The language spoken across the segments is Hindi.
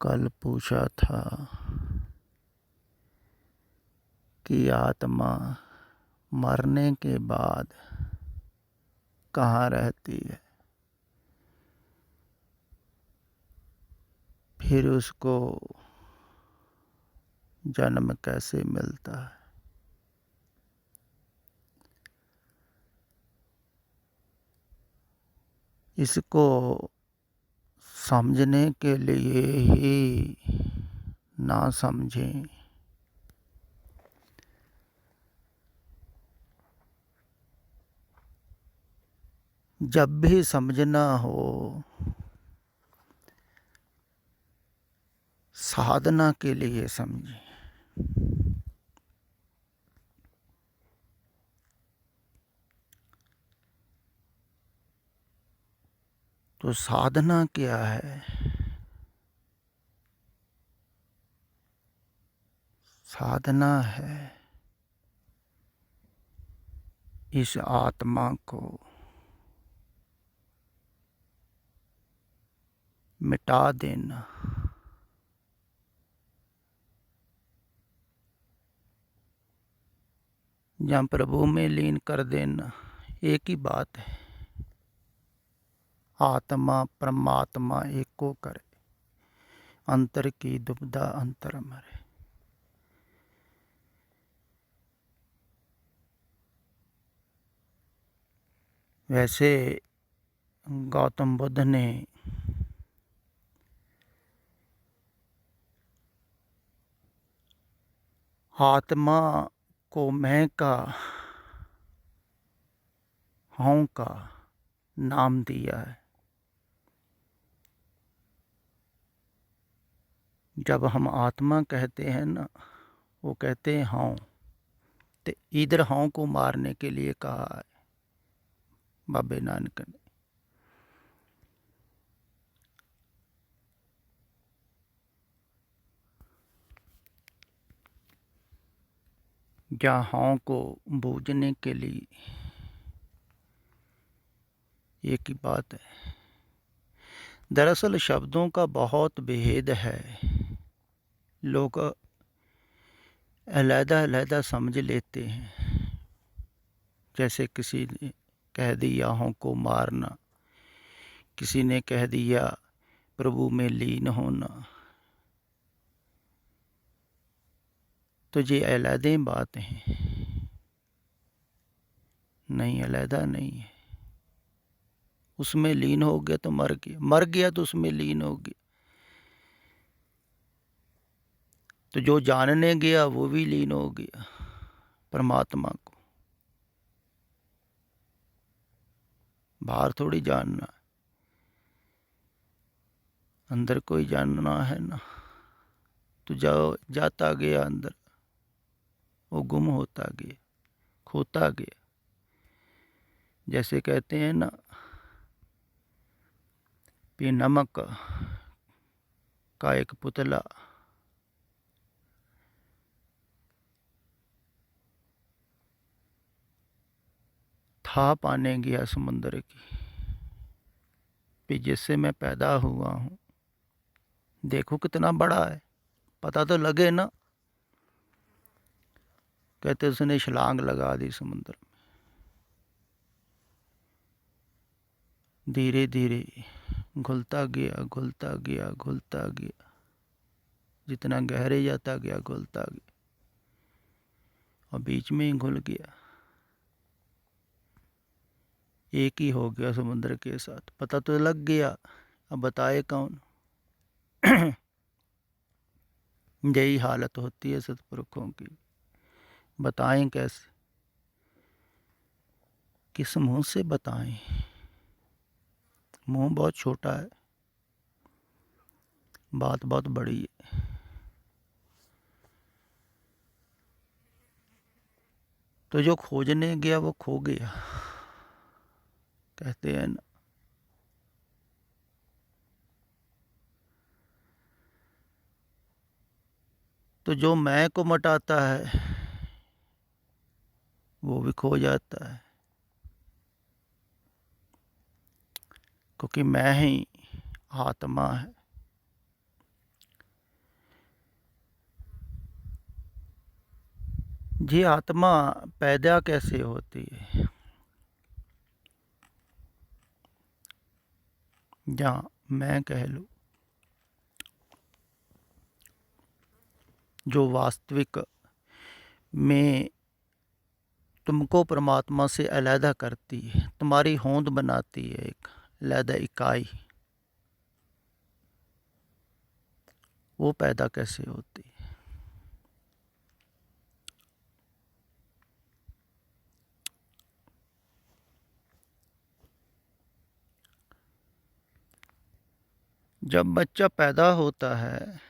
कल पूछा था कि आत्मा मरने के बाद कहाँ रहती है, फिर उसको जन्म कैसे मिलता है। इसको समझने के लिए ही ना समझें जब भी समझना हो साधना के लिए समझें। तो साधना क्या है? साधना है इस आत्मा को मिटा देना, या प्रभु में लीन कर देना। एक ही बात है, आत्मा परमात्मा एको करे, अंतर की दुविधा अंतर मरे। वैसे गौतम बुद्ध ने आत्मा को मैं का हूँ का नाम दिया है। जब हम आत्मा कहते हैं ना, वो कहते हैं हाँ, तो इधर हाँ को मारने के लिए कहा है बाबे नानक ने। जहाँ हाँ को बूझने के लिए एक ही बात है। दरअसल शब्दों का बहुत भेद है, लोग अलहदा समझ लेते हैं। जैसे किसी ने कह दिया हाँ को मारना, किसी ने कह दिया प्रभु में लीन होना, तो ये अलहदे बात हैं। नहीं, अलहदा नहीं है। उसमें लीन हो गया तो मर गया, मर गया तो उसमें लीन हो गया। तो जो जानने गया वो भी लीन हो गया परमात्मा को। बाहर थोड़ी जानना है, अंदर कोई जानना है ना। तो जाता गया अंदर, वो गुम होता गया, खोता गया। जैसे कहते हैं ना कि नमक का एक पुतला था पाने गया समुद्र की, फिर जिससे मैं पैदा हुआ हूँ देखो कितना बड़ा है, पता तो लगे ना। कहते उसने छलांग लगा दी समुद्र में। धीरे धीरे घुलता गया, घुलता गया, घुलता गया, जितना गहरे जाता गया घुलता गया, और बीच में ही घुल गया, एक ही हो गया समुद्र के साथ। पता तो लग गया, अब बताए कौन। यही हालत होती है सत्पुरुषों की, बताएं कैसे, किस मुंह से बताएं। मुंह बहुत छोटा है, बात बहुत बड़ी है। तो जो खोजने गया वो खो गया, कहते हैं ना। तो जो मैं को मटाता है वो भी खो जाता है, क्योंकि मैं ही आत्मा है। ये आत्मा पैदा कैसे होती है? जहाँ मैं कह लूँ, जो वास्तविक में तुमको परमात्मा से अलहदा करती है, तुम्हारी होंद बनाती है, एक अलहदा इकाई, वो पैदा कैसे होती है? जब बच्चा पैदा होता है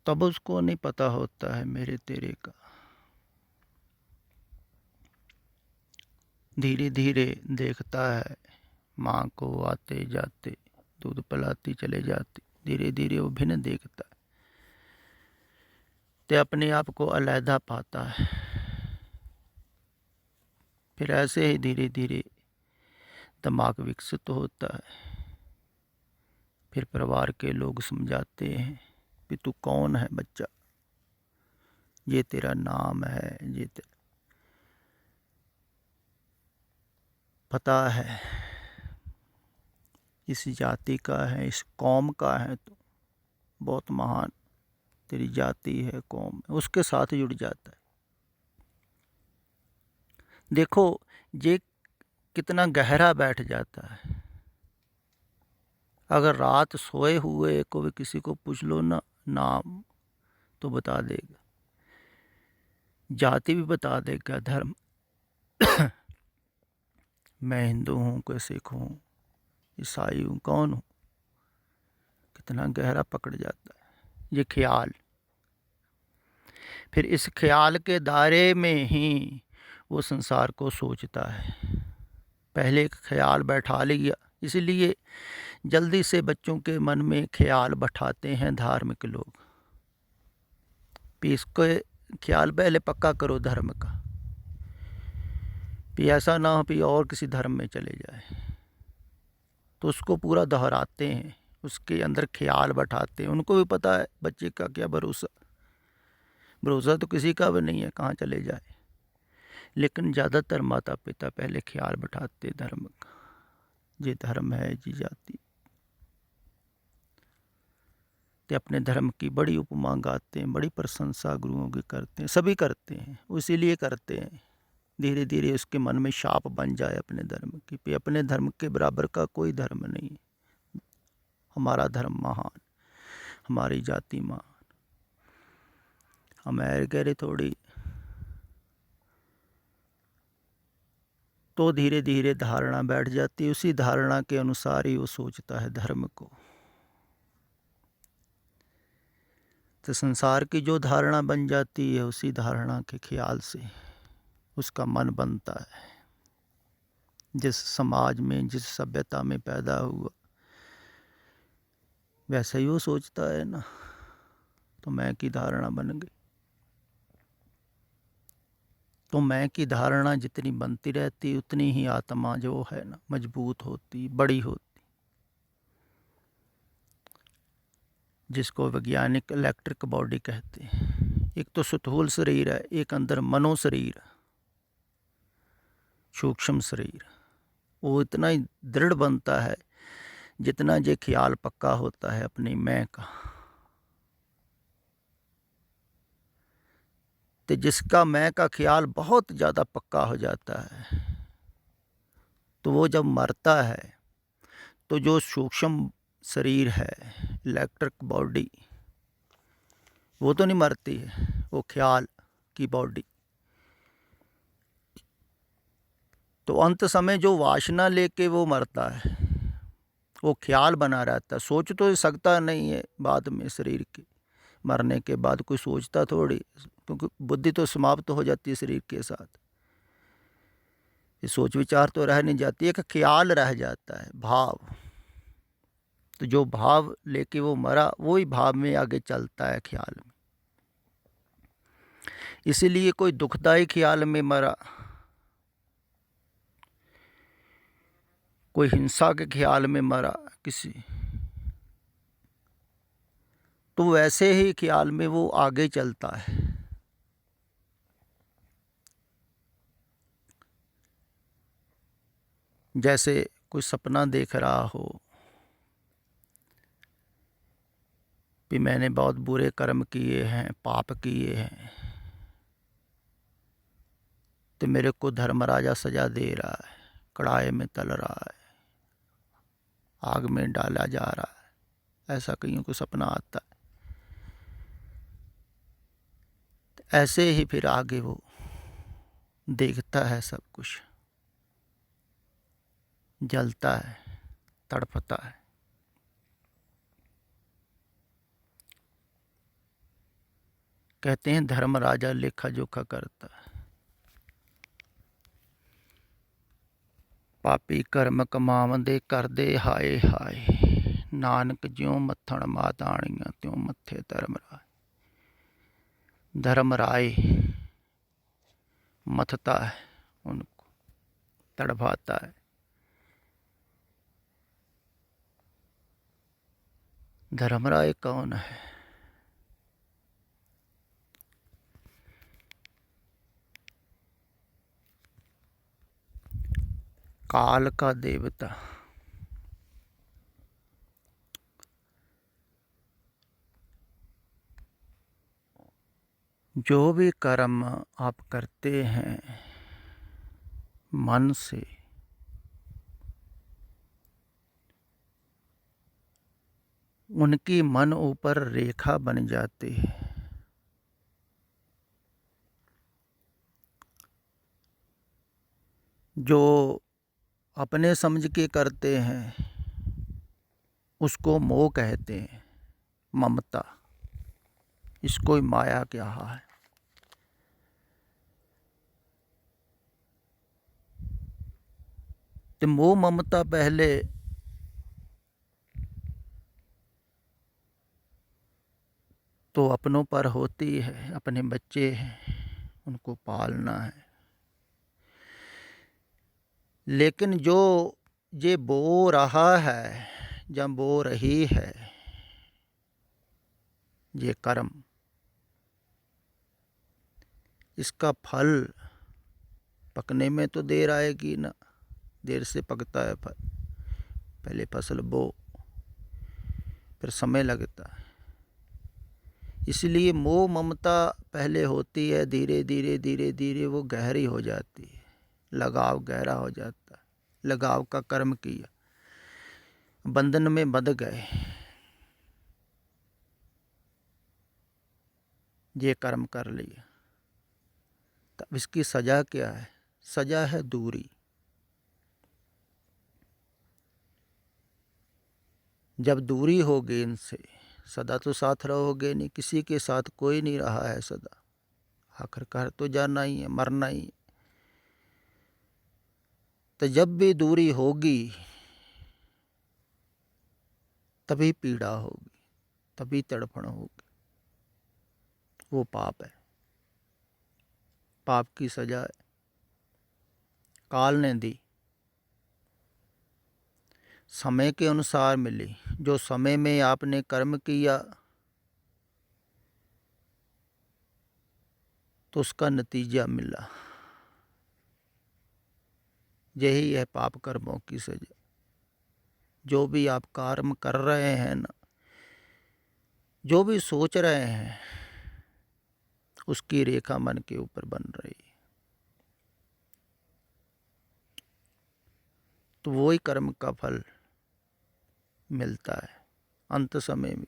तब उसको नहीं पता होता है मेरे तेरे का। धीरे धीरे देखता है माँ को आते जाते, दूध पिलाती चले जाती, धीरे धीरे वो भिन्न देखता है, ते अपने आप को अलहदा पाता है। फिर ऐसे ही धीरे धीरे दिमाग विकसित होता है। फिर परिवार के लोग समझाते हैं कि तू कौन है बच्चा, ये तेरा नाम है, ये तेरा पता है, इस जाति का है, इस कौम का है, तो बहुत महान तेरी जाति है, कौम है, उसके साथ जुड़ जाता है। देखो ये कितना गहरा बैठ जाता है। अगर रात सोए हुए को भी किसी को पूछ लो ना नाम, तो बता देगा, जाति भी बता देगा, धर्म मैं हिंदू हूँ, कोई सिख हूँ, ईसाई हूँ, कौन हूँ, कितना गहरा पकड़ जाता है ये ख्याल। फिर इस ख्याल के दायरे में ही वो संसार को सोचता है। पहले एक ख्याल बैठा लिया, इसलिए जल्दी से बच्चों के मन में ख्याल बैठाते हैं धार्मिक लोग, कि इसको ख्याल पहले पक्का करो धर्म का, कि ऐसा ना हो कि और किसी धर्म में चले जाए। तो उसको पूरा दोहराते हैं, उसके अंदर ख्याल बैठाते हैं। उनको भी पता है बच्चे का क्या भरोसा, भरोसा तो किसी का भी नहीं है कहाँ चले जाए, लेकिन ज़्यादातर माता पिता पहले ख्याल बैठाते धर्म का, ये धर्म है, जी जाति, ते अपने धर्म की बड़ी उपमा गाते हैं, बड़ी प्रशंसा गुरुओं की करते हैं, सभी करते हैं, इसीलिए करते हैं। धीरे धीरे उसके मन में शाप बन जाए अपने धर्म की, पे अपने धर्म के बराबर का कोई धर्म नहीं, हमारा धर्म महान, हमारी जाति महान, हम ऐर गहरे थोड़ी। तो धीरे धीरे धारणा बैठ जाती है, उसी धारणा के अनुसार ही वो सोचता है धर्म को। तो संसार की जो धारणा बन जाती है, उसी धारणा के ख्याल से उसका मन बनता है। जिस समाज में, जिस सभ्यता में पैदा हुआ, वैसे ही वो सोचता है ना। तो मैं की धारणा बन गई। तो मैं की धारणा जितनी बनती रहती, उतनी ही आत्मा जो है ना मजबूत होती, बड़ी होती, जिसको वैज्ञानिक इलेक्ट्रिक बॉडी कहते हैं। एक तो स्थूल शरीर है, एक अंदर मनो शरीर, सूक्ष्म शरीर। वो इतना ही दृढ़ बनता है जितना ये ख्याल पक्का होता है अपनी मैं का। तो जिसका मैं का ख्याल बहुत ज़्यादा पक्का हो जाता है, तो वो जब मरता है तो जो सूक्ष्म शरीर है, इलेक्ट्रिक बॉडी, वो तो नहीं मरती है, वो ख्याल की बॉडी। तो अंत समय जो वासना लेके वो मरता है, वो ख्याल बना रहता है, सोच तो सकता नहीं है बाद में शरीर के मरने के बाद, कोई सोचता थोड़ी, क्योंकि बुद्धि तो समाप्त हो जाती है शरीर के साथ, ये सोच विचार तो रह नहीं जाती, एक ख्याल रह जाता है, भाव। तो जो भाव लेके वो मरा, वही भाव में आगे चलता है ख्याल में। इसीलिए कोई दुखदाई ख्याल में मरा, कोई हिंसा के ख्याल में मरा, किसी तो वैसे ही ख्याल में वो आगे चलता है। जैसे कोई सपना देख रहा हो कि मैंने बहुत बुरे कर्म किए हैं, पाप किए हैं, तो मेरे को धर्मराजा सजा दे रहा है, कड़ाहे में तल रहा है, आग में डाला जा रहा है, ऐसा कईयों को सपना आता है। तो ऐसे ही फिर आगे वो देखता है सब कुछ, जलता है, तड़पता है। कहते हैं धर्मराजा लेखा जोखा करता है। पापी कर्म कमावंदे करदे हाय हाय, नानक ज्यों मत्थण माताणियां त्यों मत्थे धर्मराय। धर्मराय मथता है, उनको तड़पाता है। धर्मराय कौन है? काल का देवता। जो भी कर्म आप करते हैं मन से, उनकी मन ऊपर रेखा बन जाती है। जो अपने समझ के करते हैं उसको मोह कहते हैं, ममता। इसको ही माया क्या है। तो मोह ममता पहले तो अपनों पर होती है, अपने बच्चे हैं उनको पालना है। लेकिन जो ये बो रहा है या बो रही है ये कर्म, इसका फल पकने में तो देर आएगी ना, देर से पकता है फल। पहले फसल बो, फिर समय लगता है। इसलिए मोह ममता पहले होती है, धीरे धीरे धीरे धीरे वो गहरी हो जाती है, लगाव गहरा हो जाता है। लगाव का कर्म किया, बंधन में बंध गए, ये कर्म कर लिया। तब इसकी सजा क्या है? सजा है दूरी। जब दूरी होगी इनसे, सदा तो साथ रहोगे नहीं, किसी के साथ कोई नहीं रहा है सदा। आखिरकार तो जाना ही है, मरना ही है। तो जब भी दूरी होगी तभी पीड़ा होगी, तभी तड़पण होगी। वो पाप है, पाप की सजा है, काल ने दी, समय के अनुसार मिली। जो समय में आपने कर्म किया तो उसका नतीजा मिला। यही है पाप कर्मों की सजा। जो भी आप कर्म कर रहे हैं ना, जो भी सोच रहे हैं, उसकी रेखा मन के ऊपर बन रही है। तो वही कर्म का फल मिलता है अंत समय में।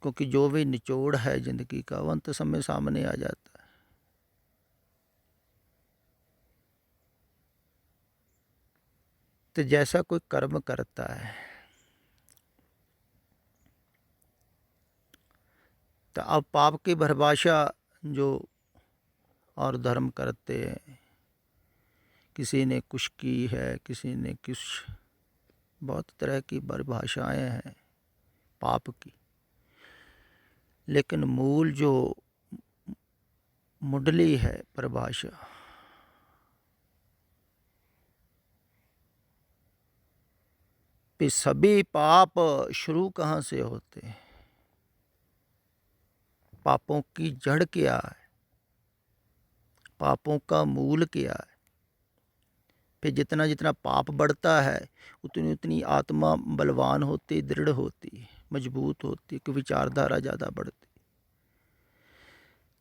क्योंकि जो भी निचोड़ है जिंदगी का, वो अंत समय सामने आ जाता है। तो जैसा कोई कर्म करता है, तो अब पाप की परिभाषा जो और धर्म करते हैं, किसी ने कुछ की है, किसी ने कुछ, बहुत तरह की परिभाषाएं हैं पाप की। लेकिन मूल जो मुंडली है परिभाषा, पे सभी पाप शुरू कहाँ से होते हैं? पापों की जड़ क्या है? पापों का मूल क्या है? फिर जितना जितना पाप बढ़ता है उतनी उतनी आत्मा बलवान होती, दृढ़ होती, मजबूत होती, कि विचारधारा ज़्यादा बढ़ती।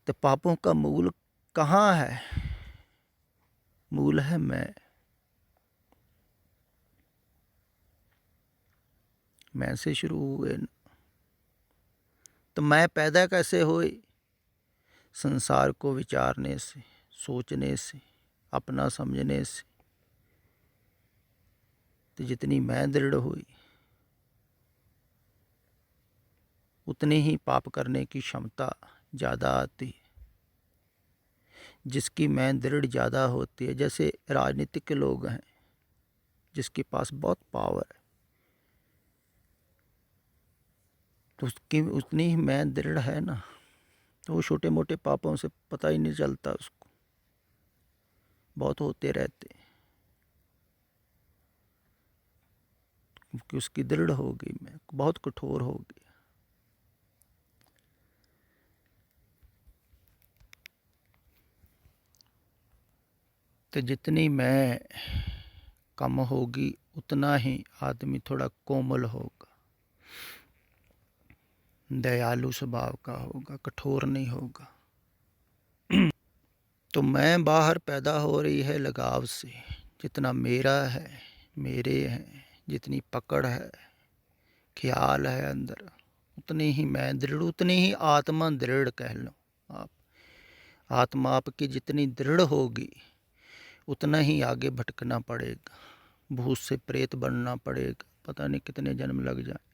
तो पापों का मूल कहाँ है? मूल है मैं से शुरू हुए। तो मैं पैदा कैसे हुई? संसार को विचारने से, सोचने से, अपना समझने से। तो जितनी मैं दृढ़ हुई उतनी ही पाप करने की क्षमता ज़्यादा आती है। जिसकी मैं दृढ़ ज़्यादा होती है, जैसे राजनीतिक के लोग हैं जिसके पास बहुत पावर है, तो उसकी उतनी ही मैं दृढ़ है ना, तो वो छोटे मोटे पापों से पता ही नहीं चलता उसको, बहुत होते रहते हैं, क्योंकि उसकी दृढ़ होगी, मैं बहुत कठोर होगी। तो जितनी मैं कम होगी उतना ही आदमी थोड़ा कोमल होगा, दयालु स्वभाव का होगा, कठोर नहीं होगा। तो मैं बाहर पैदा हो रही है लगाव से, जितना मेरा है, मेरे हैं, जितनी पकड़ है, ख्याल है अंदर, उतनी ही मैं दृढ़, उतनी ही आत्मा दृढ़ कह लो आप। आत्मा आपकी जितनी दृढ़ होगी उतना ही आगे भटकना पड़ेगा, भूत से प्रेत बनना पड़ेगा, पता नहीं कितने जन्म लग जाए।